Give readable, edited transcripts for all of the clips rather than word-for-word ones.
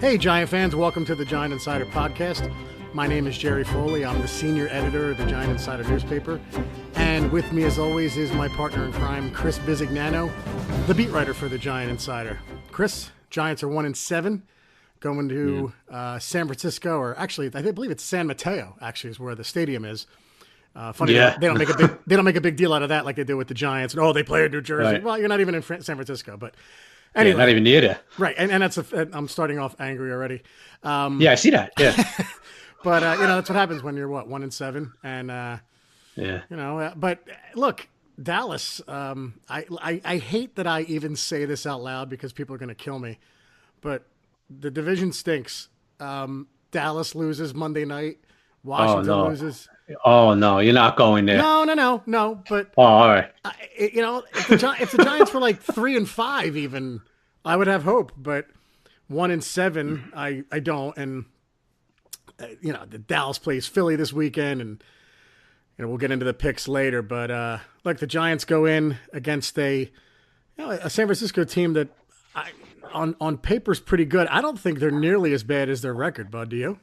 Hey, Giant fans, welcome to the Giant Insider Podcast. My name is Jerry Foley. I'm the senior editor of the Giant Insider newspaper. And with me, as always, is my partner in crime, Chris Bisignano, the beat writer for the Giant Insider. Chris, Giants are 1-7, going to San Francisco, or actually, I believe it's San Mateo, actually, is where the stadium is. Funny, they don't make a big deal out of that like they do with the Giants. And, they play in New Jersey. Right. Well, you're not even in San Francisco, but anyway, not even near there. Right, and I'm starting off angry already. I see that. Yeah, but that's what happens when you're 1-7, and But look, Dallas. I hate that I even say this out loud because people are going to kill me, but the division stinks. Dallas loses Monday night. Washington loses. Oh no, you're not going there. No. But all right. If the Giants were like 3-5, even I would have hope. But 1-7, I don't. And the Dallas plays Philly this weekend, and we'll get into the picks later. But look, the Giants go in against a San Francisco team that on paper is pretty good. I don't think they're nearly as bad as their record, Bud. Do you?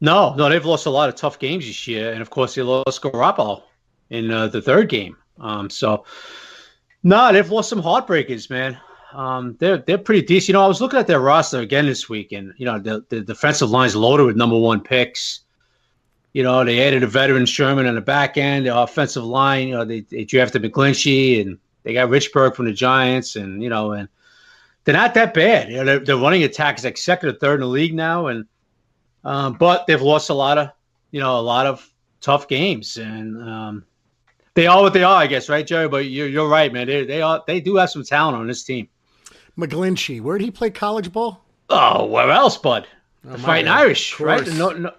No, they've lost a lot of tough games this year, and of course they lost Garoppolo in the third game. They've lost some heartbreakers, man. They're pretty decent. I was looking at their roster again this week, and the defensive line's loaded with number one picks. They added a veteran Sherman on the back end. The offensive line, they drafted McGlinchey, and they got Richburg from the Giants, and and they're not that bad. Their running attack is like second or third in the league now, and but they've lost a lot of tough games, and they are what they are, I guess, right, Jerry? But you're right, man. They do have some talent on this team. McGlinchey, where did he play college ball? Oh, where else, bud? The Fighting Irish, right?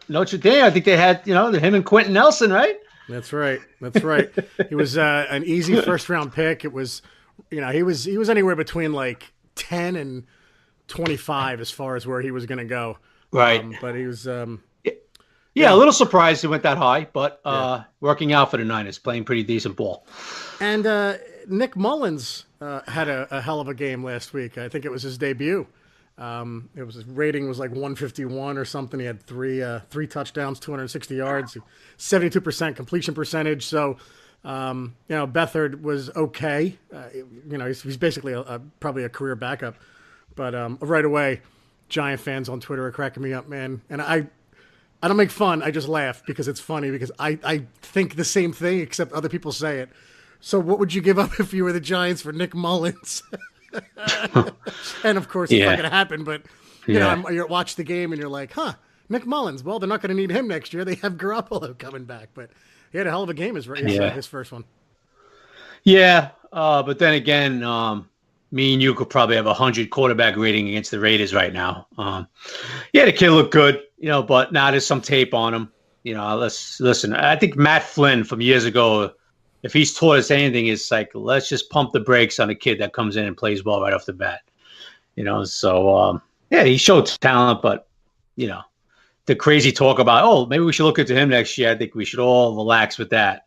Notre Dame. I think they had him and Quentin Nelson, right? That's right. He was an easy first round pick. It was, he was anywhere between like 10 and 25 as far as where he was going to go. Right. But he was a little surprised he went that high, but working out for the Niners, playing pretty decent ball. And Nick Mullins had a hell of a game last week. I think it was his debut. His rating was like 151 or something. He had three touchdowns, 260 yards, 72% completion percentage. So, Beathard was okay. He's basically probably a career backup. But right away, Giant fans on Twitter are cracking me up, man. And I don't make fun. I just laugh because it's funny because I think the same thing except other people say it. So what would you give up if you were the Giants for Nick Mullins? And of course, it's not going to happen. But you watch the game and you're like, Nick Mullins. Well, they're not going to need him next year. They have Garoppolo coming back. But he had a hell of a game his first one. Yeah, but then again, me and you could probably have 100 quarterback rating against the Raiders right now. The kid looked good, but now there's some tape on him. Listen. I think Matt Flynn from years ago, if he's taught us anything, it's like, let's just pump the brakes on a kid that comes in and plays ball right off the bat. So he showed talent, but the crazy talk about, maybe we should look into him next year. I think we should all relax with that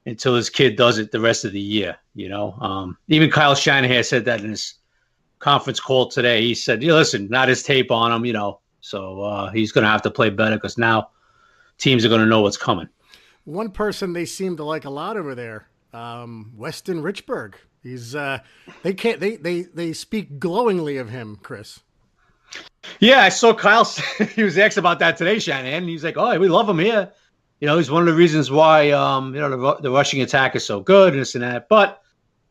until this kid does it the rest of the year. Even Kyle Shanahan said that in his conference call today. He said, listen, not his tape on him, so he's going to have to play better because now teams are going to know what's coming. One person they seem to like a lot over there, Weston Richburg. He's they speak glowingly of him, Chris. Yeah, I saw Kyle. He was asked about that today, Shanahan. He's like, we love him here. He's one of the reasons why the rushing attack is so good and this and that. But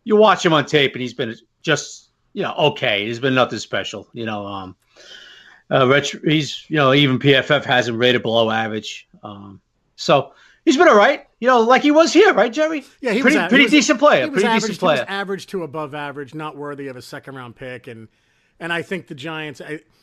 you watch him on tape, and he's been just okay. He's been nothing special. Rich, he's even PFF has him rated below average. So he's been all right. Like he was here, right, Jerry? Yeah, he was pretty decent player. Pretty decent player. He was average to above average, not worthy of a second round pick. And I think the Giants.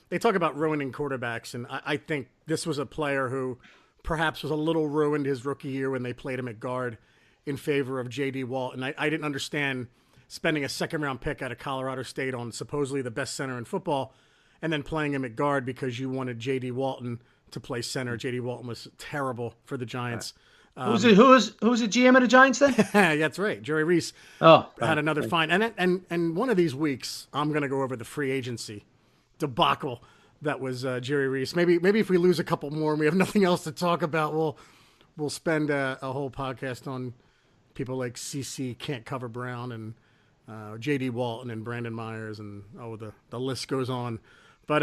They talk about ruining quarterbacks, and I think this was a player who perhaps was a little ruined his rookie year when they played him at guard in favor of J.D. Walton. I didn't understand spending a second-round pick out of Colorado State on supposedly the best center in football and then playing him at guard because you wanted J.D. Walton to play center. J.D. Walton was terrible for the Giants. Who's the GM of the Giants then? Yeah, that's right. Jerry Reese had another fine. And one of these weeks, I'm going to go over the free agency debacle that was Jerry Reese. Maybe if we lose a couple more and we have nothing else to talk about, we'll spend a whole podcast on people like CC Can't Cover Brown and J.D. Walton and Brandon Myers, and the list goes on. But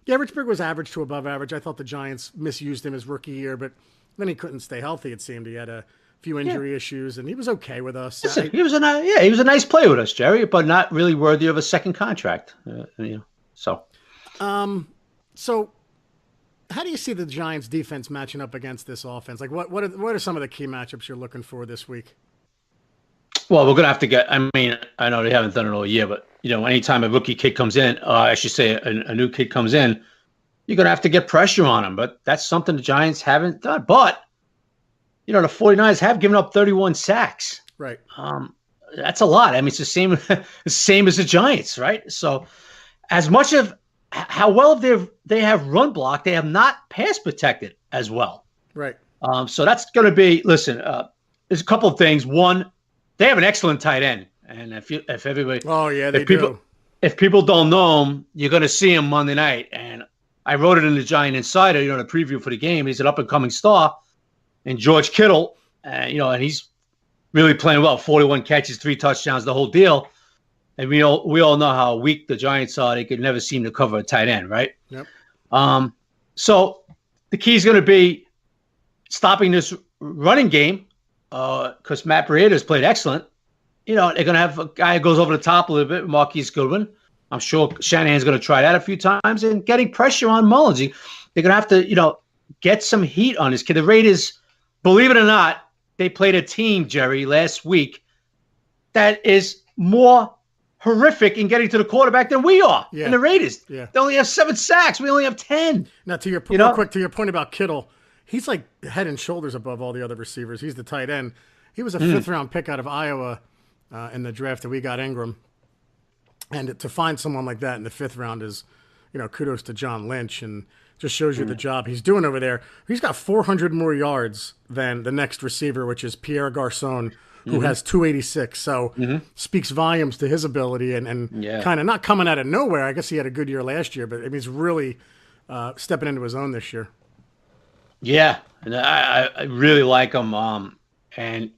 yeah, Rich Brig was average to above average. I thought the Giants misused him his rookie year, but then he couldn't stay healthy. It seemed he had a few injury issues, and he was okay with us. Listen, he was a nice player with us, Jerry, but not really worthy of a second contract. So how do you see the Giants defense matching up against this offense? Like what are some of the key matchups you're looking for this week? Well, we're going to have to get – I mean, I know they haven't done it all year, but, anytime a rookie kid comes in, I should say a new kid comes in, you're going to have to get pressure on him. But that's something the Giants haven't done. But, the 49ers have given up 31 sacks. Right. That's a lot. I mean, it's the same as the Giants, right? So as much of how well they have run block, they have not pass protected as well. Right. So that's going to be – listen, there's a couple of things. One, they have an excellent tight end, and if everybody, if people don't know him, you're going to see him Monday night. And I wrote it in the Giant Insider, the preview for the game. He's an up and coming star, and George Kittle, and he's really playing well. 41 catches, 3 touchdowns, the whole deal. And we all know how weak the Giants are. They could never seem to cover a tight end, right? Yep. So the key is going to be stopping this running game. Because Matt Breida has played excellent. They're going to have a guy who goes over the top a little bit, Marquise Goodwin. I'm sure Shanahan's going to try that a few times, and getting pressure on Mullins. They're going to have to, get some heat on this kid. The Raiders, believe it or not, they played a team, Jerry, last week that is more horrific in getting to the quarterback than we are. Yeah. And the Raiders, yeah. They only have 7 sacks. We only have 10. Now, to your real quick, to your point about Kittle, he's like head and shoulders above all the other receivers. He's the tight end. He was a 5th-round pick out of Iowa in the draft that we got Ingram. And to find someone like that in the 5th round is, kudos to John Lynch, and just shows you the job he's doing over there. He's got 400 more yards than the next receiver, which is Pierre Garçon, who has 286. So speaks volumes to his ability and kind of not coming out of nowhere. I guess he had a good year last year, but he's really stepping into his own this year. Yeah, and I really like him. And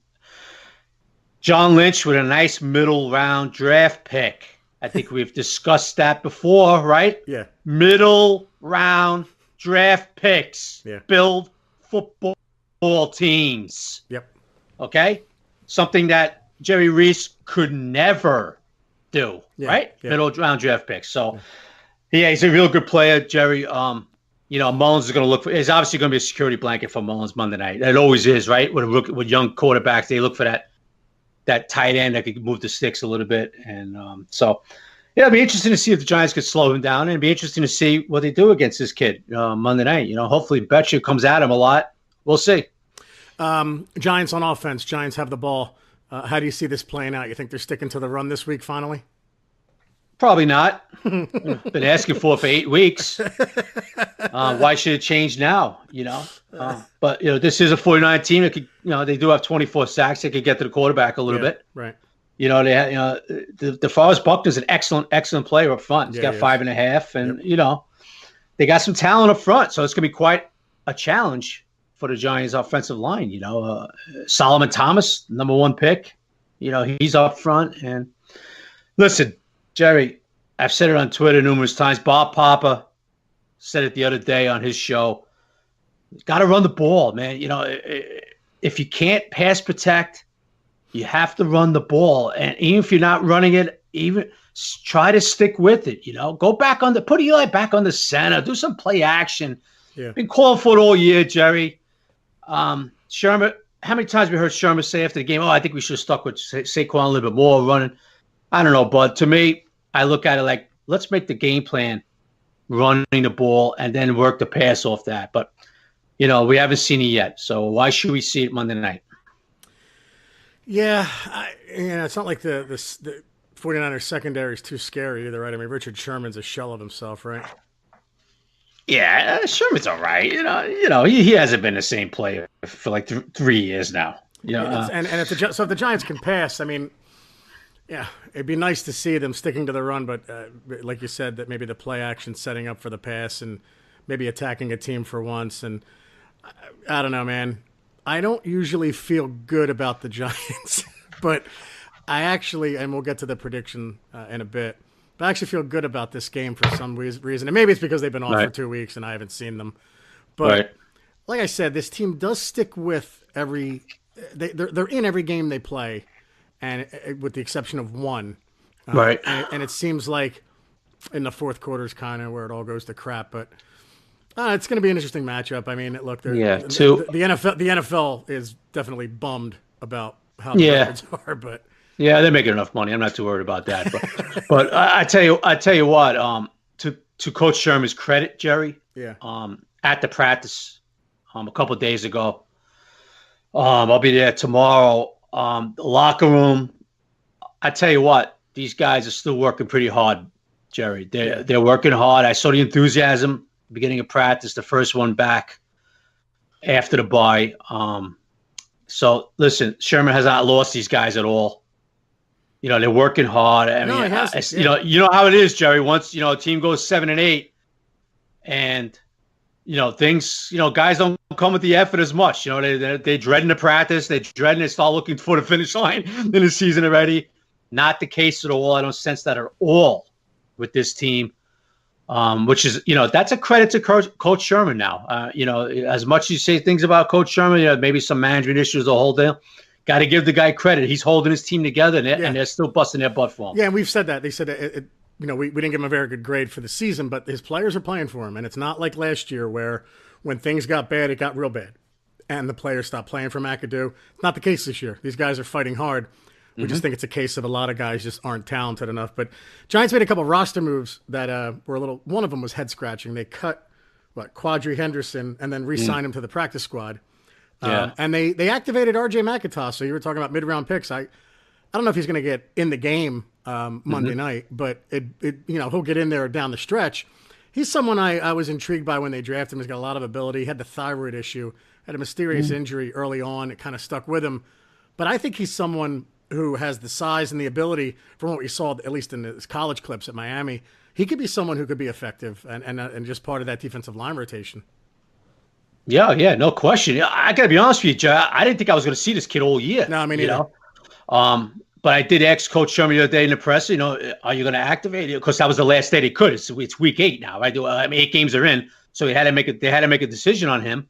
John Lynch with a nice middle round draft pick. I think we've discussed that before, right? Yeah. Middle round draft picks. Yeah. Build football teams. Yep. Okay? Something that Jerry Reese could never do, right? Yeah. Middle round draft picks. So, he's a real good player, Jerry. Mullins is going to look for. It's obviously going to be a security blanket for Mullins Monday night. It always is, right? With young quarterbacks, they look for that tight end that could move the sticks a little bit, and it'll be interesting to see if the Giants could slow him down, and it'll be interesting to see what they do against this kid Monday night. Hopefully Betcha comes at him a lot. We'll see. Giants on offense. Giants have the ball. How do you see this playing out? You think they're sticking to the run this week finally? Probably not. Been asking for 8 weeks. Why should it change now? But this is a 49 team that could. They do have 24 sacks. They could get to the quarterback a little bit. Right. They have, DeForest Buckner's an excellent player up front. He's got 5.5, and they got some talent up front. So it's gonna be quite a challenge for the Giants' offensive line. Solomon Thomas, number 1 pick. He's up front. And listen, Jerry, I've said it on Twitter numerous times. Bob Papa said it the other day on his show. Got to run the ball, man. If you can't pass protect, you have to run the ball. And even if you're not running it, even try to stick with it. Go back put Eli back on the center. Do some play action. Yeah. Been calling for it all year, Jerry. Sherman. How many times we heard Sherman say after the game, I think we should have stuck with Saquon a little bit more running. I don't know, bud. To me, I look at it like, let's make the game plan running the ball and then work the pass off that. But, we haven't seen it yet. So why should we see it Monday night? Yeah. It's not like the 49ers secondary is too scary either, right? I mean, Richard Sherman's a shell of himself, right? Yeah, Sherman's all right. He hasn't been the same player for like 3 years now. And if the Giants can pass, I mean, Yeah, it'd be nice to see them sticking to the run, but like you said, that maybe the play action setting up for the pass and maybe attacking a team for once. And I don't know, man. I don't usually feel good about the Giants, but I actually, and we'll get to the prediction in a bit, but I actually feel good about this game for some reason. And maybe it's because they've been off for 2 weeks and I haven't seen them. But like I said, this team does stick with every. They're in every game they play, and with the exception of one. And it seems like in the fourth quarter is kind of where it all goes to crap. But it's going to be an interesting matchup. I mean, look, the NFL is definitely bummed about how the records are, but yeah, they're making enough money. I'm not too worried about that. But I tell you what. To Coach Sherman's credit, Jerry. Yeah. At the practice, a couple of days ago. I'll be there tomorrow. The locker room. I tell you what, these guys are still working pretty hard, Jerry. They're working hard. I saw the enthusiasm beginning of practice, the first one back after the bye. So listen, Sherman has not lost these guys at all. You know, they're working hard. I mean, you know how it is, Jerry. Once, a team goes 7-8 and, things, guys don't come with the effort as much. They dreading the practice. They start looking for the finish line in the season already. Not the case at all. I don't sense that at all with this team, which is, that's a credit to Coach Sherman now. As much as you say things about Coach Sherman, maybe some management issues, the whole deal. Got to give the guy credit. He's holding his team together, and they're still busting their butt for him. Yeah, and we've said that. They said we didn't give him a very good grade for the season, but his players are playing for him. And it's not like last year where when things got bad, it got real bad. And the players stopped playing for McAdoo. It's not the case this year. These guys are fighting hard. We just think it's a case of a lot of guys just aren't talented enough. But Giants made a couple of roster moves that were a little – one of them was head-scratching. They cut, Quadri Henderson and then re-signed him to the practice squad. And they activated R.J. McIntosh. So you were talking about mid-round picks. I don't know if he's going to get in the game Monday night, but he'll get in there down the stretch. He's someone I was intrigued by when they drafted him. He's got a lot of ability. He had the thyroid issue, had a mysterious injury early on. It kind of stuck with him. But I think he's someone who has the size and the ability, from what we saw, at least in his college clips at Miami. He could be someone who could be effective and just part of that defensive line rotation. Yeah, no question. I got to be honest with you, Joe. I didn't think I was going to see this kid all year. No, I mean, either. But I did ask Coach Sherman the other day in the press, are you going to activate it? Because that was the last day they could. It's week 8 now, right? 8 games are in, so they had to make a decision on him.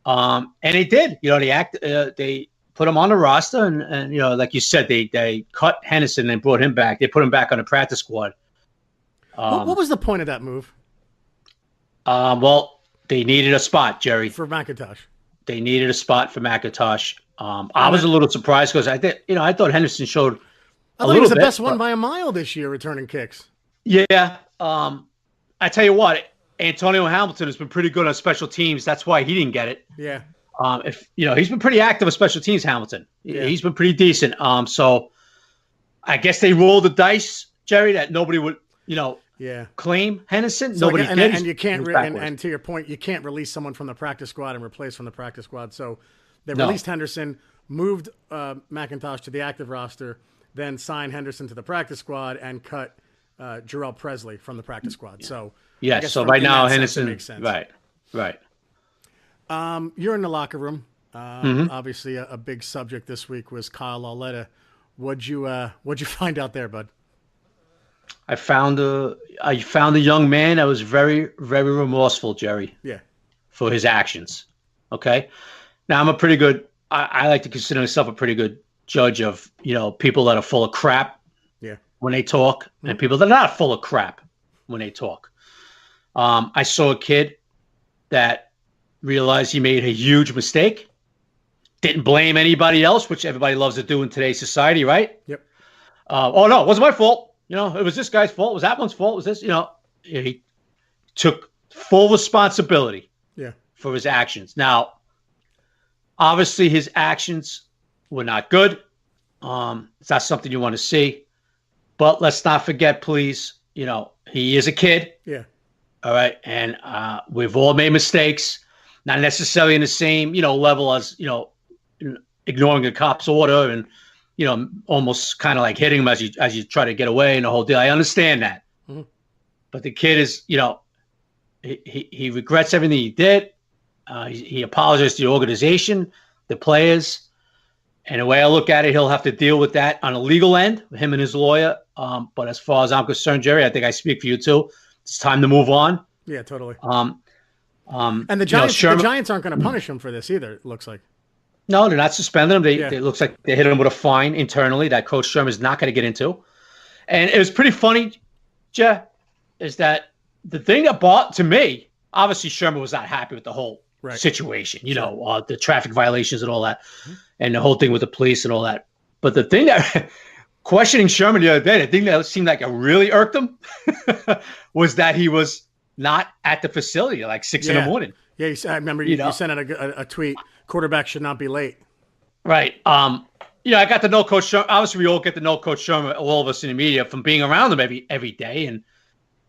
And they did. They put him on the roster, and like you said, they cut Henderson and brought him back. They put him back on the practice squad. What was the point of that move? Well, they needed a spot, Jerry. For McIntosh. They needed a spot for McIntosh. I was a little surprised because I thought Henderson showed I thought he was the best one by a mile this year returning kicks. Yeah. I tell you what, Antonio Hamilton has been pretty good on special teams. That's why he didn't get it. Yeah. He's been pretty active with special teams, Hamilton. Yeah. He's been pretty decent. So I guess they rolled the dice, Jerry, that nobody would, claim Henderson. So nobody did. And you can't, and to your point, you can't release someone from the practice squad and replace from the practice squad. So they released Henderson, moved McIntosh to the active roster, then signed Henderson to the practice squad and cut Jarrell Presley from the practice squad. So so right now Henderson makes sense. Right. You're in the locker room. Obviously, a big subject this week was Kyle Lauletta. What'd you find out there, bud? I found a young man that was very, very remorseful, Jerry. Yeah. For his actions. Okay. Now I like to consider myself a pretty good judge of, people that are full of crap when they talk and people that are not full of crap when they talk. I saw a kid that realized he made a huge mistake, didn't blame anybody else, which everybody loves to do in today's society, right? Yep. Oh, no, it wasn't my fault. It was this guy's fault. It was that one's fault. It was this, he took full responsibility for his actions. Now, obviously, his actions were not good. It's not something you want to see. But let's not forget, please, he is a kid. Yeah. All right. And we've all made mistakes, not necessarily in the same, level as, ignoring a cop's order and, almost kind of like hitting him as you try to get away and the whole deal. I understand that. Mhm. But the kid is, he regrets everything he did. He apologized to the organization, the players. And the way I look at it, he'll have to deal with that on a legal end, him and his lawyer. But as far as I'm concerned, Jerry, I think I speak for you too. It's time to move on. Yeah, totally. And the Giants aren't going to punish him for this either, it looks like. No, they're not suspending him. It looks like they hit him with a fine internally that Coach Sherman is not going to get into. And it was pretty funny, Jeff, is that the thing that brought to me, obviously Sherman was not happy with the whole situation, the traffic violations and all that, and the whole thing with the police and all that. But the thing that questioning Sherman the other day, the thing that seemed like it really irked him was that he was not at the facility at like 6 in the morning. Yeah, I remember you sent out a tweet. Quarterback should not be late. Right. I got to know Coach Sherman. Obviously, we all get to know Coach Sherman, all of us in the media, from being around him every day, and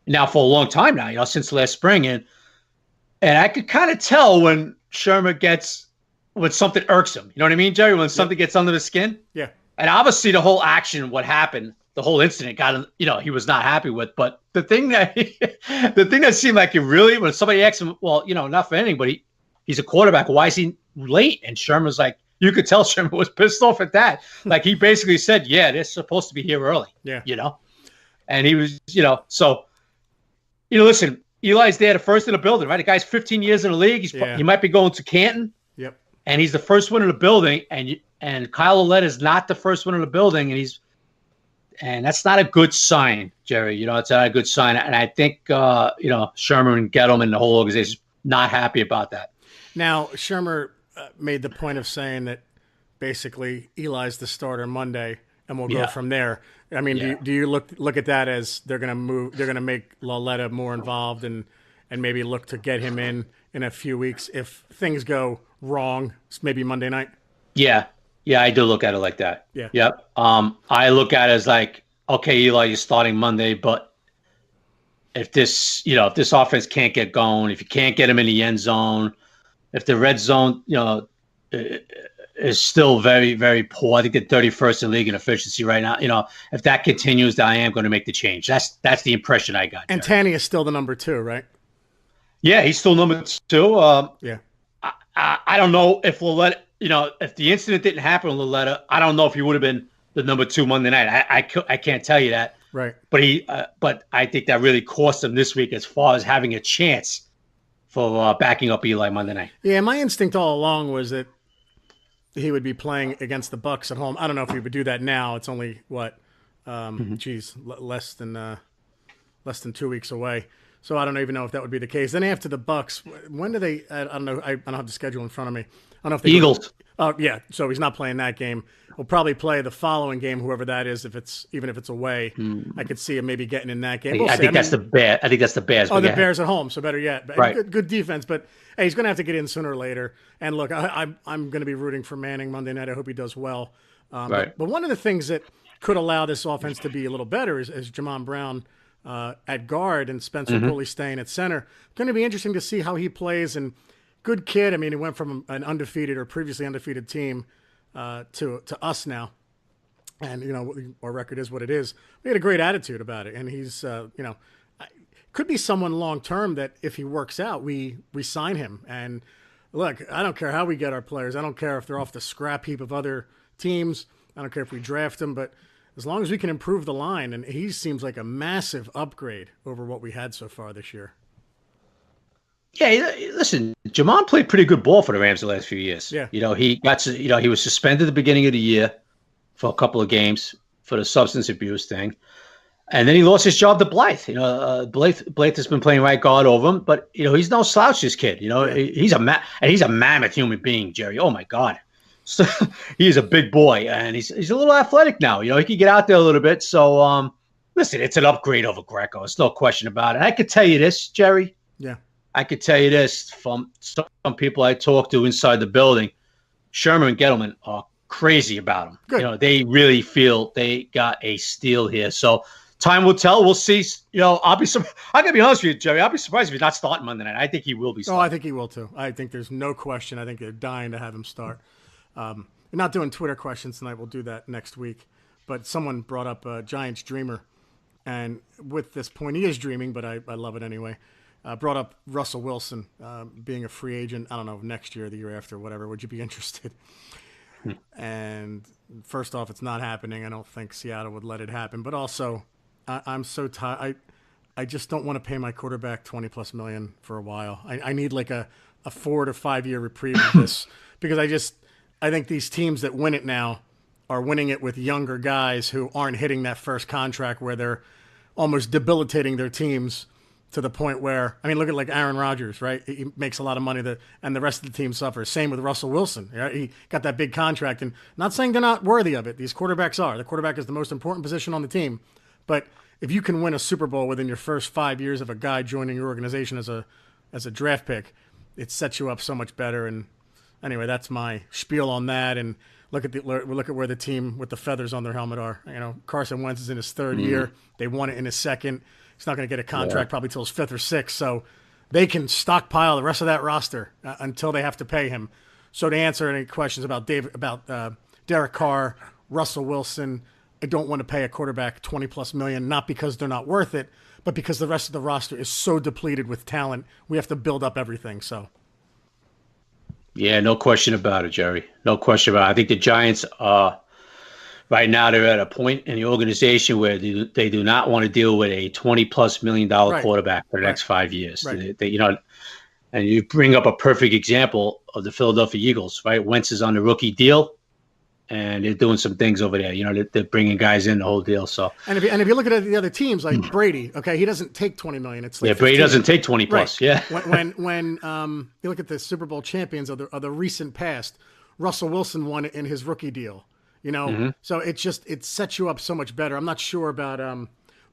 now for a long time now, since last spring. And I could kind of tell when Sherman when something irks him. You know what I mean, Jerry? When something gets under the skin. Yeah. And obviously, the whole action, what happened, the whole incident got him. He was not happy with. But the thing that seemed like when somebody asked him, well, not for anything, but he's a quarterback. Why is he late? And Sherman's like, you could tell Sherman was pissed off at that. Like, he basically said, yeah, they're supposed to be here early. Yeah. And he was, so, listen, Eli's there, the first in the building, right? The guy's 15 years in the league. He might be going to Canton. Yep. And he's the first one in the building. And Kyle Ouellette is not the first one in the building. And that's not a good sign, Jerry. It's not a good sign. And I think, Sherman and Gettleman, the whole organization, is not happy about that. Now, Sherman made the point of saying that basically Eli's the starter Monday, and we'll go from there. I mean, do you look at that as they're going to make Lauletta more involved and maybe look to get him in a few weeks if things go wrong, maybe Monday night? Yeah, I do look at it like that. Yeah. Yep. I look at it as like, okay, Eli, you're starting Monday, but if this offense can't get going, if you can't get him in the end zone, if the red zone, is still very, very poor. I think they're 31st in league in efficiency right now. If that continues, I am going to make the change. That's the impression I got. And Tanny is still the number 2, right? Yeah, he's still number 2. Yeah. I don't know if Lauletta, if the incident didn't happen with Lauletta, I don't know if he would have been the number 2 Monday night. I can't tell you that. Right. But I think that really cost him this week as far as having a chance for backing up Eli Monday night. Yeah, my instinct all along was that he would be playing against the Bucs at home. I don't know if he would do that now. It's only less than 2 weeks away. So I don't even know if that would be the case. Then after the Bucs, when do they? I don't know. I don't have the schedule in front of me. I don't know if they Eagles. Oh yeah, so he's not playing that game. We'll probably play the following game, whoever that is. Even if it's away, I could see him maybe getting in that game. I think that's the Bears. I think that's the Bears. Oh, the Bears at home, so better yet. Right. Good defense, but hey, he's going to have to get in sooner or later. And look, I'm going to be rooting for Manning Monday night. I hope he does well. Right. But one of the things that could allow this offense to be a little better is Jamon Brown at guard and Spencer Pulley staying at center. Going to be interesting to see how he plays. And good kid. I mean, he went from an undefeated or previously undefeated team to us now. And, our record is what it is. We had a great attitude about it. And he's, could be someone long-term that if he works out, we sign him. And look, I don't care how we get our players. I don't care if they're off the scrap heap of other teams. I don't care if we draft them, but as long as we can improve the line, and he seems like a massive upgrade over what we had so far this year. Yeah, listen, Jamon played pretty good ball for the Rams the last few years. Yeah. He was suspended at the beginning of the year for a couple of games for the substance abuse thing. And then he lost his job to Blythe. Blythe has been playing right guard over him, but he's no slouch, this kid. He's a mammoth human being, Jerry. Oh my God. So he's a big boy, and he's a little athletic now. He can get out there a little bit. So listen, it's an upgrade over Greco. There's no question about it. And I could tell you this, Jerry. Yeah. I could tell you this from some people I talked to inside the building. Sherman and Gettleman are crazy about him. Good. They really feel they got a steal here. So time will tell. We'll see. I'm gonna be honest with you, Jerry. I'll be surprised if he's not starting Monday night. I think he will be starting. Oh, I think he will too. I think there's no question. I think they're dying to have him start. We're not doing Twitter questions tonight. We'll do that next week. But someone brought up Giants Dreamer. And with this point, he is dreaming, but I love it anyway. Brought up Russell Wilson being a free agent. I don't know, next year, the year after, whatever. Would you be interested? And first off, it's not happening. I don't think Seattle would let it happen. But also, I'm so tired. I just don't want to pay my quarterback $20+ million for a while. I need like a 4 to 5 year reprieve of this because I think these teams that win it now are winning it with younger guys who aren't hitting that first contract where they're almost debilitating their teams to the point where, I mean, look at like Aaron Rodgers, right? He makes a lot of money and the rest of the team suffers. Same with Russell Wilson. Right? He got that big contract, and not saying they're not worthy of it. These quarterbacks are. The quarterback is the most important position on the team. But if you can win a Super Bowl within your first 5 years of a guy joining your organization as a draft pick, it sets you up so much better. And anyway, that's my spiel on that. And look at where the team with the feathers on their helmet are. You know, Carson Wentz is in his third year. They won it in his second. He's not going to get a contract probably till his fifth or sixth. So they can stockpile the rest of that roster until they have to pay him. So to answer any questions about Derek Carr, Russell Wilson, I don't want to pay a quarterback $20+ million, not because they're not worth it, but because the rest of the roster is so depleted with talent. We have to build up everything. So. Yeah, no question about it, Jerry. No question about it. I think the Giants right now they're at a point in the organization where they do not want to deal with a $20+ million quarterback for the next 5 years. Right. They, and you bring up a perfect example of the Philadelphia Eagles, right? Wentz is on the rookie deal, and they're doing some things over there. They're bringing guys in the whole deal. So, and if you look at the other teams, like Brady, okay, he doesn't take $20 million. It's like Brady doesn't take 20+. Right. Yeah. when you look at the Super Bowl champions of the recent past, Russell Wilson won it in his rookie deal. So it sets you up so much better. I'm not sure about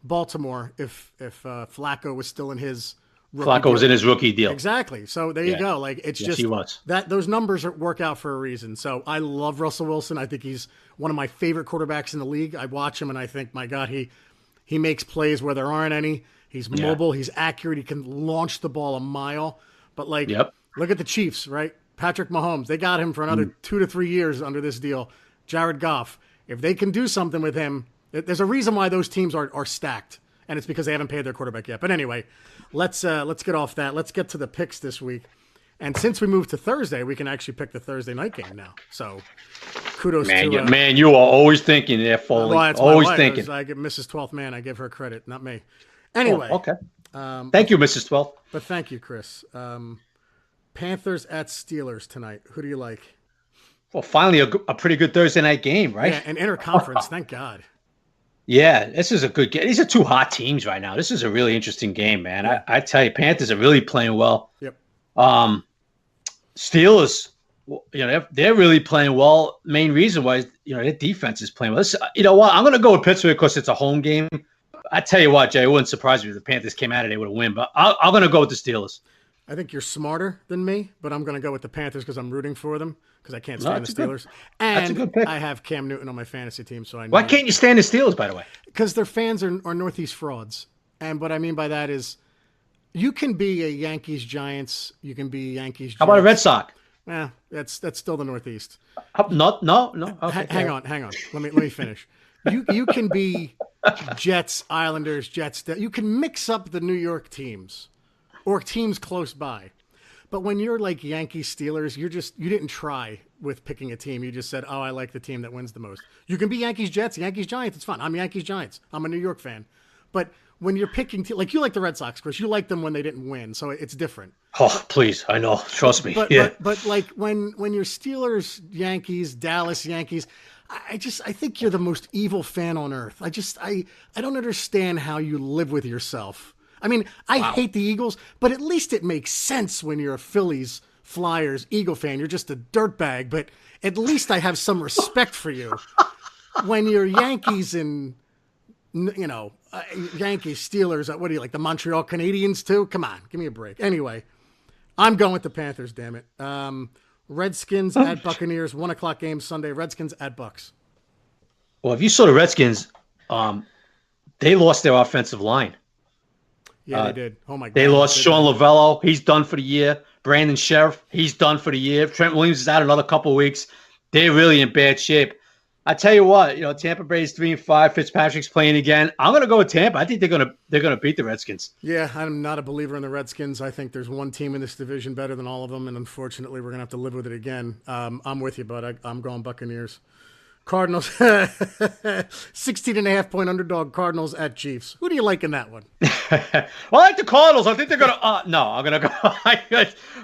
Baltimore if Flacco was still in his rookie Flacco deal. Was in his rookie deal. Exactly. So there you go. Like it's Yes, he was. that those numbers work out for a reason. So I love Russell Wilson. I think he's one of my favorite quarterbacks in the league. I watch him and I think, my God, he makes plays where there aren't any. He's mobile. He's accurate. He can launch the ball a mile. But look at the Chiefs, right? Patrick Mahomes. They got him for another 2 to 3 years under this deal. Jared Goff. If they can do something with him, there's a reason why those teams are stacked, and it's because they haven't paid their quarterback yet. But anyway, let's get off that. Let's get to the picks this week. And since we moved to Thursday, we can actually pick the Thursday night game now. So kudos to man, you are always thinking there, Foley. Always thinking. I give Mrs. 12th Man. I give her credit, not me. Anyway. Okay. Thank you, Mrs. 12. But thank you, Chris. Panthers at Steelers tonight. Who do you like? Well, finally, a pretty good Thursday night game, right? Yeah, an interconference. Thank God. Yeah, this is a good game. These are two hot teams right now. This is a really interesting game, man. Yeah. I tell you, Panthers are really playing well. Yep. Steelers, they're really playing well. Main reason why, their defense is playing well. You know what? I'm going to go with Pittsburgh because it's a home game. I tell you what, Jay, it wouldn't surprise me if the Panthers came out and they would have won. But I'm going to go with the Steelers. I think you're smarter than me, but I'm going to go with the Panthers because I'm rooting for them because I can't stand the Steelers. That's a good pick. I have Cam Newton on my fantasy team, so I know. Why can't you stand the Steelers, by the way? Because their fans are Northeast frauds. And what I mean by that is you can be a Yankees-Giants. You can be Yankees-Giants. How about a Red Sox? Yeah, that's still the Northeast. No. Okay. Hang on. Let me finish. You can be Jets, Islanders, Jets. You can mix up the New York teams or teams close by. But when you're like Yankees, Steelers, you didn't try with picking a team. You just said, oh, I like the team that wins the most. You can be Yankees, Jets, Yankees, Giants. It's fun. I'm Yankees, Giants. I'm a New York fan. But when you're picking, like you like the Red Sox, Chris, you like them when they didn't win. So it's different. Oh, please. I know. Trust me. But like when you're Steelers, Yankees, Dallas, Yankees, I think you're the most evil fan on earth. I don't understand how you live with yourself. I mean, I hate the Eagles, but at least it makes sense when you're a Phillies, Flyers, Eagle fan. You're just a dirtbag, but at least I have some respect for you. When you're Yankees and, Yankees, Steelers, what do you like, the Montreal Canadiens too? Come on, give me a break. Anyway, I'm going with the Panthers, damn it. Redskins at Buccaneers, 1 o'clock game Sunday. Redskins at Bucks. Well, if you saw the Redskins, they lost their offensive line. Yeah, they did. Oh, my God. They lost Sean Lavello. He's done for the year. Brandon Sheriff, he's done for the year. Trent Williams is out another couple of weeks. they're really in bad shape. I tell you what, Tampa Bay's 3-5. Fitzpatrick's playing again. I'm gonna go with Tampa. I think they're gonna beat the Redskins. Yeah, I'm not a believer in the Redskins. I think there's one team in this division better than all of them, and unfortunately, we're gonna have to live with it again. I'm with you, bud. I'm going Buccaneers. Cardinals, 16.5-point underdog. Cardinals at Chiefs. Who do you like in that one? Well, I like the Cardinals. I think they're gonna. No, I'm gonna go.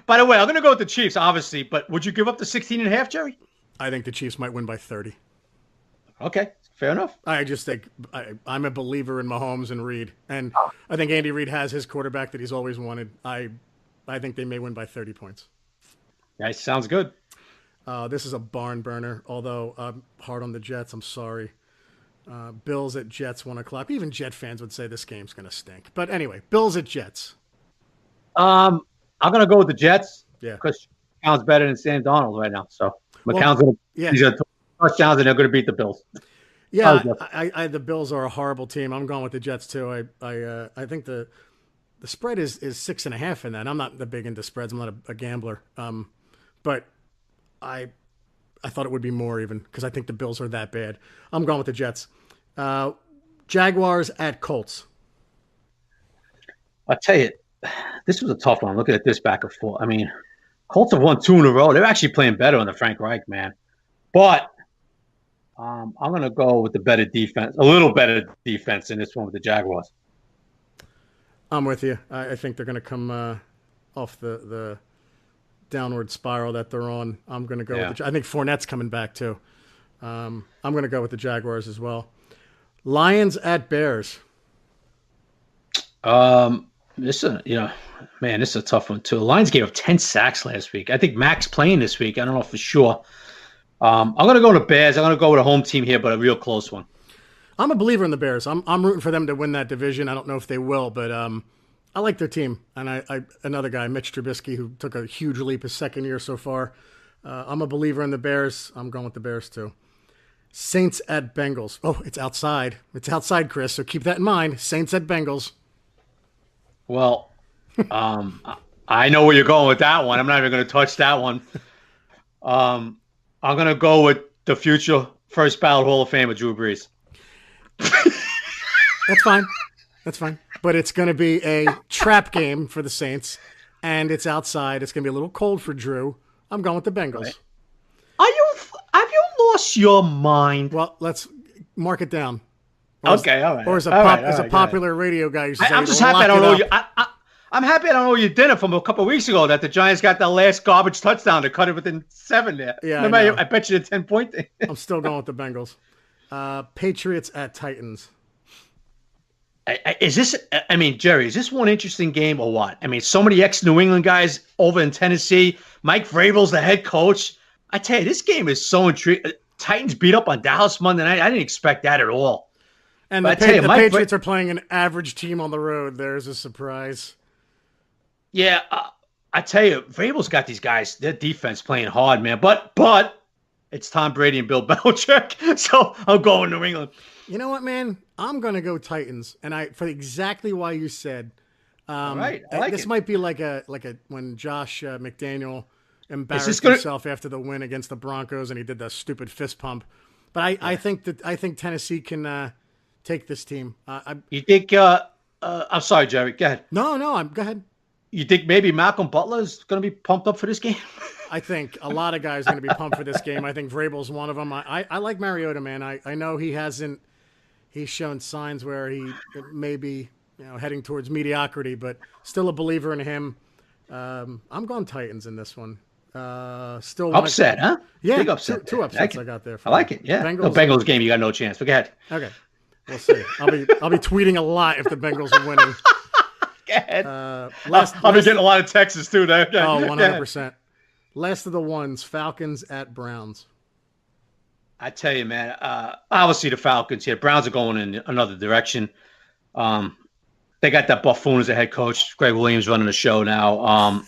By the way, I'm gonna go with the Chiefs, obviously. But would you give up the 16.5, Jerry? I think the Chiefs might win by 30. Okay, fair enough. I just think I'm a believer in Mahomes and Reed, and I think Andy Reid has his quarterback that he's always wanted. I think they may win by 30 points. Nice, sounds good. This is a barn burner, although I'm hard on the Jets. I'm sorry. Bills at Jets, 1 o'clock. Even Jet fans would say this game's going to stink. But anyway, Bills at Jets. I'm going to go with the Jets. Yeah. Because McCown's better than Sam Darnold right now. So McCown's he's going to touchdowns and they're going to beat the Bills. Yeah, the Bills are a horrible team. I'm going with the Jets too. I think the spread is 6.5 in that. I'm not big into spreads. I'm not a gambler. But I thought it would be more even because I think the Bills are that bad. I'm going with the Jets. Jaguars at Colts. I'll tell you, this was a tough one. Looking at this back and forth. I mean, Colts have won 2 in a row. They're actually playing better under Frank Reich, man. But I'm going to go with the better defense, a little better defense in this one with the Jaguars. I'm with you. I think they're going to come off the downward spiral that they're on. I'm going to go with I think Fournette's coming back too. I'm going to go with the Jaguars as well. Lions at Bears. This is a tough one too. The Lions gave up 10 sacks last week. I think Mac's playing this week. I don't know for sure. I'm going to go to Bears. I'm going to go with a home team here, but a real close one. I'm a believer in the Bears. I'm rooting for them to win that division. I don't know if they will, but I like their team. And I another guy, Mitch Trubisky, who took a huge leap his second year so far. I'm a believer in the Bears. I'm going with the Bears too. Saints at Bengals. Oh, it's outside. It's outside, Chris. So keep that in mind. Saints at Bengals. Well, I know where you're going with that one. I'm not even going to touch that one. I'm going to go with the future first ballot Hall of Famer, Drew Brees. That's fine. That's fine. But it's going to be a trap game for the Saints, and it's outside. It's going to be a little cold for Drew. I'm going with the Bengals. Have you lost your mind? Well, let's mark it down. Okay, all right. Or as a popular radio guy used to say, I'm just happy I don't know you. I'm happy I don't know your dinner from a couple of weeks ago that the Giants got the last garbage touchdown to cut it within 7 there. Yeah, I bet you the 10-point thing. I'm still going with the Bengals. Patriots at Titans. Jerry, is this one interesting game or what? I mean, so many ex-New England guys over in Tennessee. Mike Vrabel's the head coach. I tell you, this game is so intriguing. Titans beat up on Dallas Monday night. I didn't expect that at all. And the Patriots are playing an average team on the road. There's a surprise. Yeah, I tell you, Vrabel's got these guys, their defense playing hard, man. But it's Tom Brady and Bill Belichick, so I'm going New England. You know what, man? I'm going to go Titans, and for exactly why you said. All right, I like this it. might be like a when Josh McDaniel embarrassed himself after the win against the Broncos, and he did the stupid fist pump. But I think Tennessee can take this team. You think? I'm sorry, Jerry. Go ahead. No, go ahead. You think maybe Malcolm Butler is going to be pumped up for this game? I think a lot of guys are going to be pumped for this game. I think Vrabel's one of them. I like Mariota, man. I know he's shown signs where he may be heading towards mediocrity, but still a believer in him. I'm going Titans in this one. Still upset, huh? Yeah, big upset. Two upsets I got there. I like it. Yeah, Bengals game, you got no chance. But go ahead. Okay, we'll see. I'll be tweeting a lot if the Bengals are winning. Go ahead. I'll be getting a lot of texts too. There. Oh, 100%. Last of the ones, Falcons at Browns. I tell you, man. Obviously the Falcons here. Browns are going in another direction. They got that buffoon as a head coach. Greg Williams running the show now.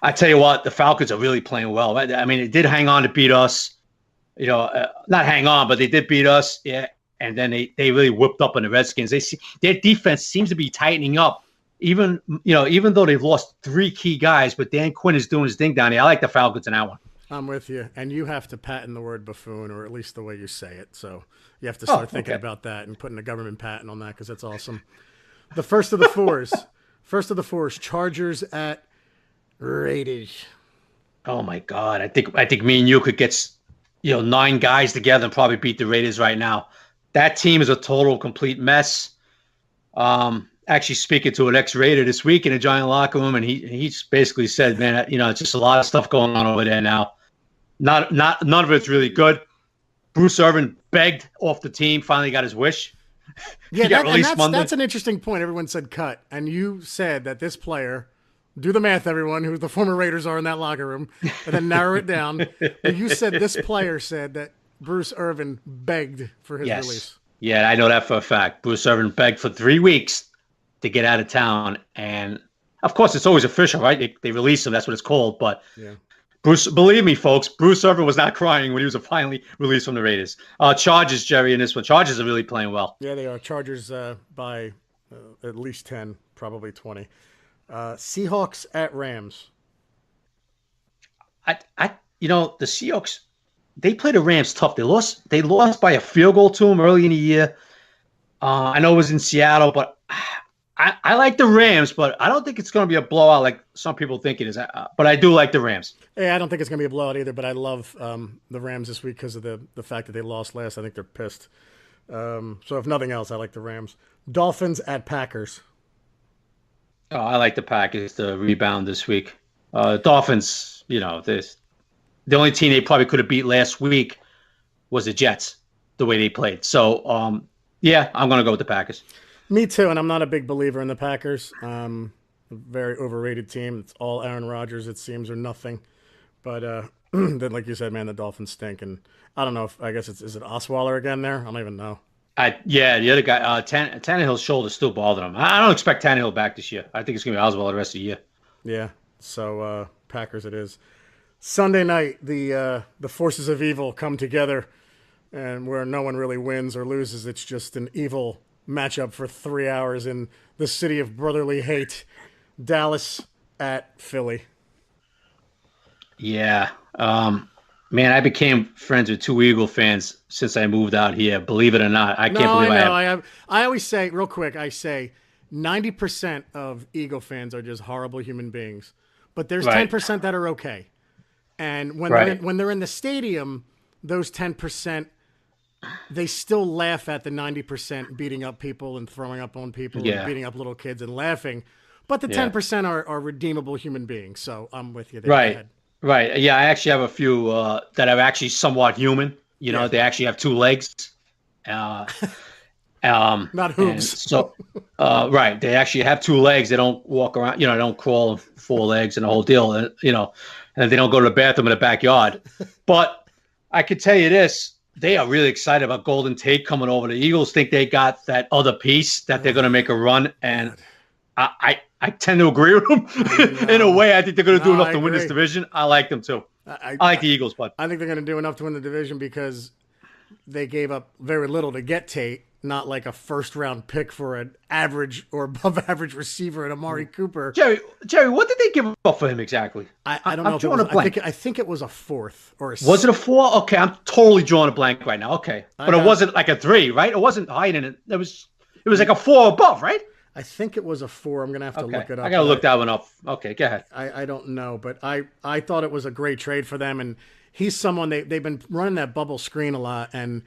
I tell you what, the Falcons are really playing well. I mean, it did hang on to beat us. Not hang on, but they did beat us. Yeah, and then they really whipped up on the Redskins. Their defense seems to be tightening up. Even though they've lost 3 key guys, but Dan Quinn is doing his thing down here. I like the Falcons in that one. I'm with you. And you have to patent the word buffoon, or at least the way you say it. So you have to Oh, start thinking okay. about that and putting a government patent on that because that's awesome. The first of the fours. First of the fours. Chargers at Raiders. Oh my God. I think me and you could get 9 guys together and probably beat the Raiders right now. That team is a total complete mess. Actually speaking to an ex-Raider this week in a Giant locker room, and he basically said, man, it's just a lot of stuff going on over there now. Not none of it's really good. Bruce Irvin begged off the team, finally got his wish. Yeah, He got and released Monday. that's an interesting point. Everyone said cut, and you said that this player, do the math, everyone, who the former Raiders are in that locker room, and then narrow it down. But you said this player said that Bruce Irvin begged for his Yes. release. Yeah, I know that for a fact. Bruce Irvin begged for 3 weeks to get out of town. And of course, it's always official, right? They release him. That's what it's called. But Yeah. Bruce, believe me, folks, Bruce Irvin was not crying when he was finally released from the Raiders. Chargers, Jerry, in this one. Chargers are really playing well. Yeah, they are. Chargers by at least 10, probably 20. Seahawks at Rams. The Seahawks, they played the Rams tough. They lost by a field goal to them early in the year. I know it was in Seattle, but I like the Rams, but I don't think it's going to be a blowout like some people think it is. But I do like the Rams. Yeah, I don't think it's going to be a blowout either, but I love the Rams this week because of the fact that they lost last. I think they're pissed. So if nothing else, I like the Rams. Dolphins at Packers. Oh, I like the Packers to rebound this week. Dolphins, the only team they probably could have beat last week was the Jets, the way they played. So, yeah, I'm going to go with the Packers. Me too, and I'm not a big believer in the Packers. A very overrated team. It's all Aaron Rodgers, it seems, or nothing. But then, like you said, man, the Dolphins stink. And I don't know if, I guess is it Osweiler again there? I don't even know. The other guy, Tannehill's shoulder still bothered him. I don't expect Tannehill back this year. I think it's going to be Osweiler the rest of the year. Yeah, so Packers it is. Sunday night, the forces of evil come together, and where no one really wins or loses. It's just an evil matchup for 3 hours in the city of brotherly hate. Dallas at Philly. Yeah. Man, I became friends with 2 Eagle fans since I moved out here. Believe it or not, I can't believe I have. I always say, real quick, 90% of Eagle fans are just horrible human beings, but there's Right. 10% that are okay. And when Right. when they're in the stadium, those 10%, they still laugh at the 90% beating up people and throwing up on people Yeah. and beating up little kids and laughing. But the Yeah. 10% are redeemable human beings. So I'm with you there. Go Right. ahead. Right. Yeah, I actually have a few that are actually somewhat human. Yeah. They actually have 2 legs. Uh, Not and hooves. so, right. They actually have 2 legs. They don't walk around, they don't crawl on 4 legs and the whole deal, and they don't go to the bathroom in the backyard. But I could tell you this, they are really excited about Golden Tate coming over. The Eagles think they got that other piece that they're going to make a run. And I tend to agree with them. In a way, I think they're going to do No, enough I to win this agree. division. I like them too. I like the Eagles, bud. I think they're going to do enough to win the division because they gave up very little to get Tate, not like a first-round pick for an average or above-average receiver at Amari Cooper. Jerry, what did they give up for him exactly? I don't I'm know. If it drawing was, a blank. I think it was a 4th or a Was it a 4? Okay, I'm totally drawing a blank right now. Okay, but got it wasn't like a 3, right? It wasn't higher than it. It was like a 4 above, right? I think it was a 4. I'm going to have to Okay, look it up. I gotta look that one up. Okay, go ahead. I don't know, but I thought it was a great trade for them, and he's someone they've been running that bubble screen a lot, and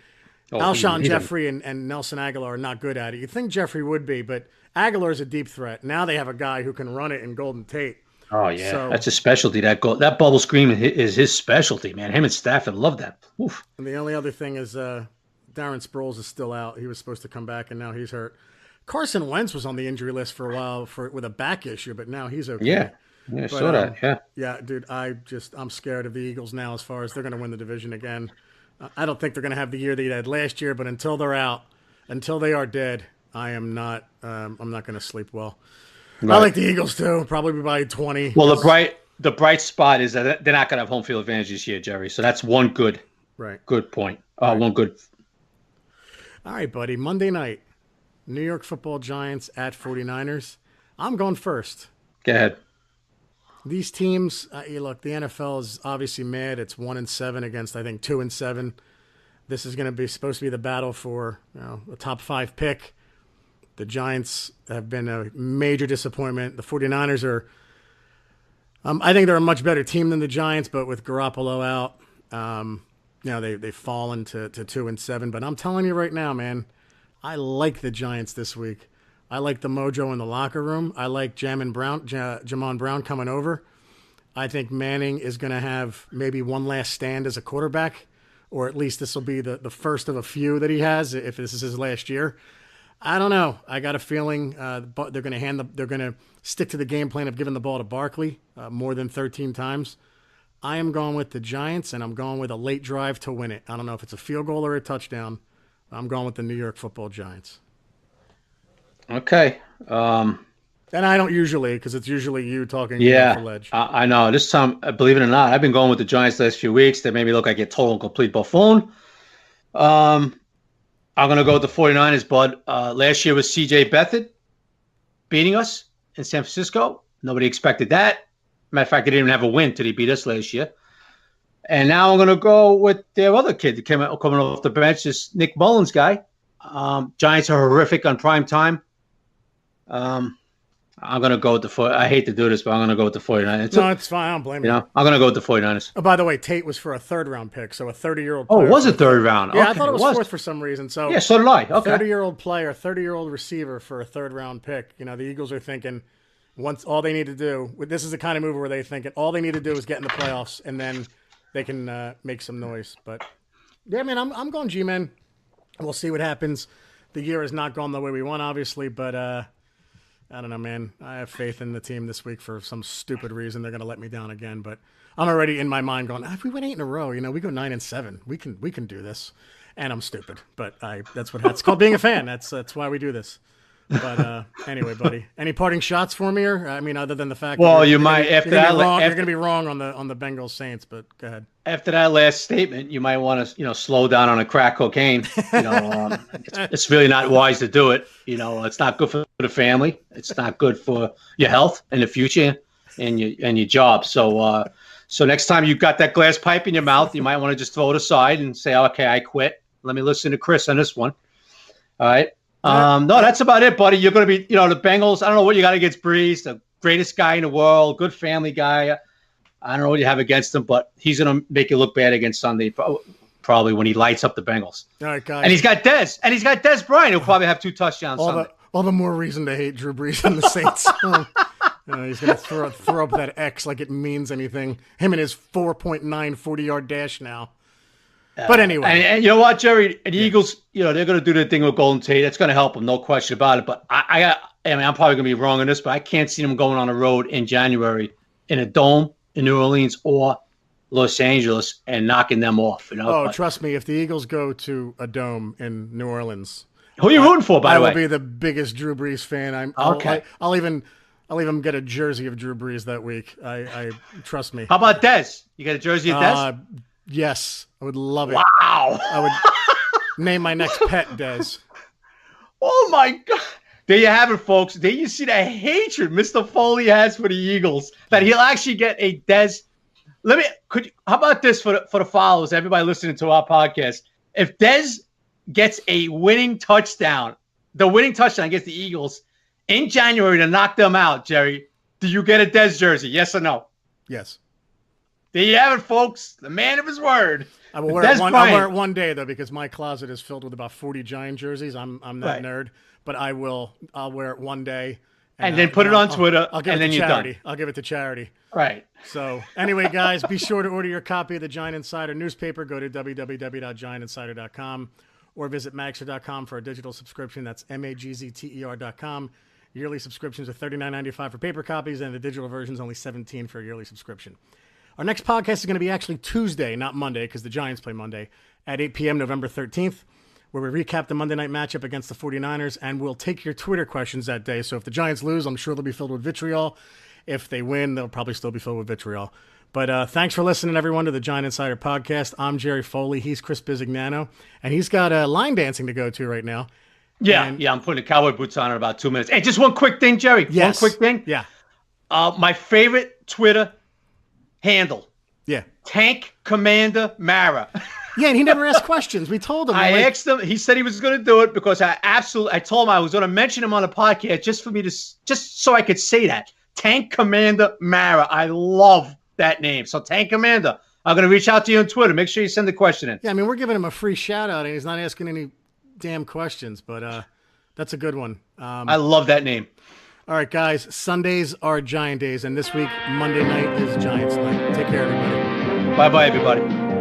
Alshon he's a- Jeffrey and Nelson Aguilar are not good at it. You'd think Jeffrey would be, but Aguilar's a deep threat. Now they have a guy who can run it in Golden Tate. Oh yeah, So- that's his specialty. That bubble screen is his specialty, man. Him and Stafford love that. Oof. And the only other thing is Darren Sproles is still out. He was supposed to come back, and now he's hurt. Carson Wentz was on the injury list for a while with a back issue, but now he's okay. Yeah, I saw that. Yeah. Yeah, dude, I'm scared of the Eagles now as far as they're going to win the division again. I don't think they're going to have the year they had last year, but until they're out, until they are dead, I'm not going to sleep well. I like the Eagles too, probably by 20. Well, the bright spot is that they're not going to have home field advantage this year, Jerry. So that's one good point. One good. All right, buddy. Monday night, New York Football Giants at 49ers. I'm going first. Go ahead. These teams, look, the NFL is obviously mad. It's 1-7 against, I think, 2-7. This is going to be supposed to be the battle for a top 5 pick. The Giants have been a major disappointment. The 49ers are, I think they're a much better team than the Giants, but with Garoppolo out, they've fallen to 2-7. But I'm telling you right now, man, I like the Giants this week. I like the mojo in the locker room. I like Jamon Brown coming over. I think Manning is going to have maybe one last stand as a quarterback, or at least this will be the first of a few that he has if this is his last year. I don't know. I got a feeling they're going to stick to the game plan of giving the ball to Barkley more than 13 times. I am going with the Giants, and I'm going with a late drive to win it. I don't know if it's a field goal or a touchdown. I'm going with the New York Football Giants. Okay. And I don't usually, because it's usually you talking off the ledge. I know. This time, believe it or not, I've been going with the Giants the last few weeks. They made me look like a total and complete buffoon. I'm going to go with the 49ers, bud. Last year was C.J. Beathard beating us in San Francisco. Nobody expected that. Matter of fact, they didn't even have a win till he beat us last year. And now I'm going to go with their other kid that coming off the bench, this Nick Mullins guy. Giants are horrific on prime time. I'm going to go with I hate to do this, but I'm going to go with the 49ers. No, it's fine. I don't blame you. I'm going to go with the 49ers. Oh, by the way, Tate was for a third-round pick, so a 30-year-old player. Oh, it was a third round. Yeah, okay, I thought it was fourth for some reason. So yeah, so did I. Okay. 30-year-old player, 30-year-old receiver for a third-round pick. The Eagles are thinking once all they need to do, this is the kind of move where they think all they need to do is get in the playoffs, and then they can make some noise. But, yeah, man, I'm going G-Men. We'll see what happens. The year has not gone the way we want, obviously, but I don't know, man. I have faith in the team this week for some stupid reason. They're going to let me down again, but I'm already in my mind going, if we win 8 in a row, we go 9-7. We can do this. And I'm stupid, but that's what it's called being a fan. That's why we do this. But anyway, buddy, any parting shots for me here? I mean, other than the fact you're going to be wrong on the Bengals Saints, but go ahead. After that last statement, you might want to slow down on a crack cocaine. It's really not wise to do it. It's not good for the family. It's not good for your health in the future and your job. So next time you've got that glass pipe in your mouth, you might want to just throw it aside and say, okay, I quit. Let me listen to Chris on this one. All right. No, that's about it, buddy. You're going to be, the Bengals. I don't know what you got against Breeze, the greatest guy in the world, good family guy. I don't know what you have against him, but he's going to make you look bad against Sunday, probably when he lights up the Bengals. All right, guys. And he's got Dez Bryant, who'll probably have 2 touchdowns Sunday. All the more reason to hate Drew Brees and the Saints. He's going to throw up that X like it means anything. Him and his 4.9 40-yard dash now. But anyway. And you know what, Jerry? The Eagles, they're going to do their thing with Golden Tate. That's going to help them, no question about it. But I'm probably going to be wrong on this, but I can't see them going on a road in January in a dome in New Orleans or Los Angeles and knocking them off. Trust me, if the Eagles go to a dome in New Orleans, who are you rooting for? By the way, I will be the biggest Drew Brees fan. Okay, I'll even get a jersey of Drew Brees that week. I trust me. How about Dez? You got a jersey of Dez? Yes, I would love it. Wow, I would name my next pet Dez. Oh my God. There you have it, folks. There you see the hatred Mr. Foley has for the Eagles, that he'll actually get a Dez. How about this for the followers, everybody listening to our podcast? If Dez gets a winning touchdown, the winning touchdown against the Eagles in January to knock them out, Jerry, do you get a Dez jersey? Yes or no? Yes. There you have it, folks. The man of his word. I will wear it one day, though, because my closet is filled with about 40 Giant jerseys. I'm that nerd. But I'll wear it one day. And then put it on Twitter, and then you're done. I'll give it to charity. Right. So anyway, guys, be sure to order your copy of the Giant Insider newspaper. Go to www.giantinsider.com or visit magster.com for a digital subscription. That's magzter.com. Yearly subscriptions are $39.95 for paper copies, and the digital version is only $17 for a yearly subscription. Our next podcast is going to be actually Tuesday, not Monday, because the Giants play Monday, at 8 p.m. November 13th, where we recap the Monday night matchup against the 49ers, and we'll take your Twitter questions that day. So if the Giants lose, I'm sure they'll be filled with vitriol. If they win, they'll probably still be filled with vitriol. But thanks for listening, everyone, to the Giant Insider Podcast. I'm Jerry Foley. He's Chris Bizignano, and he's got line dancing to go to right now. Yeah, I'm putting the cowboy boots on in about 2 minutes. Hey, just one quick thing, Jerry. Yes. One quick thing. Yeah. My favorite Twitter handle, Yeah. Tank Commander Mara. Yeah, and he never asked questions. We told him. I asked him. He said he was going to do it because I told him I was going to mention him on the podcast just so I could say that. Tank Commander Mara. I love that name. So Tank Commander, I'm going to reach out to you on Twitter. Make sure you send the question in. Yeah, I mean, we're giving him a free shout out, and he's not asking any damn questions, but that's a good one. I love that name. All right, guys. Sundays are Giant days, and this week, Monday night is Giants night. Take care, everybody. Bye-bye, everybody.